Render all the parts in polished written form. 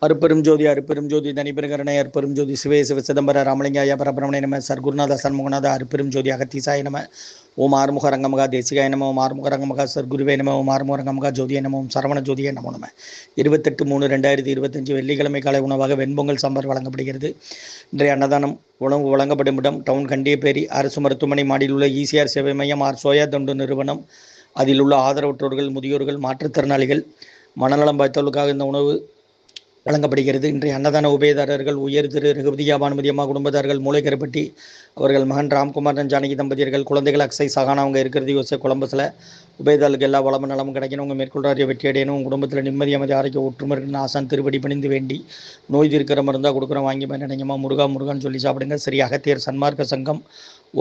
அருப்பெரும் ஜோதி அருப்பெரும் ஜோதி தனிப்பெருங்கருணை அருப்பெரும் ஜோதி சிவே சிவ சிதம்பர ராமலிங்காய பரபிரமணே நம சர்க்குருநாத சண்முகநாத அருப்பெரும் ஜோதி அகத்தீசாய நம ஓம் ஆறுமுக ரங்கமகா தேசிகாய நம ஓம் ஆறுமுக ரங்கமகா சர்க்குருவே நம ஓம் ஆறுமுக ரங்கமகா ஜோதிய நம ஓம் சரவண ஜோதிய நமோ நம 28/3/2025 வெள்ளிக்கிழமை காலை உணவாக வெண்பொங்கல் சாம்பார் வழங்கப்படுகிறது. இன்றைய அன்னதானம் உணவு வழங்கப்படும் இடம் டவுன் கண்டியப்பேரி அரசு மருத்துவமனை மாடியில் உள்ள ஈசிஆர் சேவை மையம் ஆர் சோயா தொண்டு நிறுவனம். அதில் உள்ள ஆதரவற்றோர்கள், முதியோர்கள், மாற்றுத்திறனாளிகள், மனநலம் பாய்த்தவர்களுக்காக இந்த உணவு வழங்கப்படுகிறது. இன்றைய அன்னதான உபயதாரர்கள் உயர் திரு ரகுபதியா பானுமதி அம்மா குடும்பத்தார்கள், மூளைக்கருப்பட்டி அவர்கள் மகன் ராம்குமார் ஜானகி தம்பதியர்கள், குழந்தைகள் அக்ஷய் சகானா அவங்க இருக்கிறது யோசிச்ச குழம்புல உபயதாரர்களுக்கு எல்லா வளமும் நலமும் கிடைக்கணும். உங்கள் மேற்கொள்றாரிய வெற்றி அடையணும். உங்கள் குடும்பத்தில் நிம்மதி அமைதி ஆரோக்கிய ஒற்றுமை இருக்குன்னு ஆசான் திருப்படி பணிந்து வேண்டி நோய் தீர்க்கிற மருந்தாக கொடுக்குறோம். வாங்கி நினைங்கம்மா முருகா முருகான்னு சொல்லி சாப்பிடுங்க. ஸ்ரீ அகத்தியர் சன்மார்க்க சங்கம்,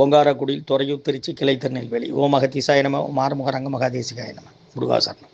ஓங்காரக்குடியில், துறையூர், திருச்சி, கிளை, திருநெல்வேலி. ஓம் அகத்தீசாய நம ஓம் ஆறுமுக ரங்கமகா தேசிகாய நம முருகாசரணம்.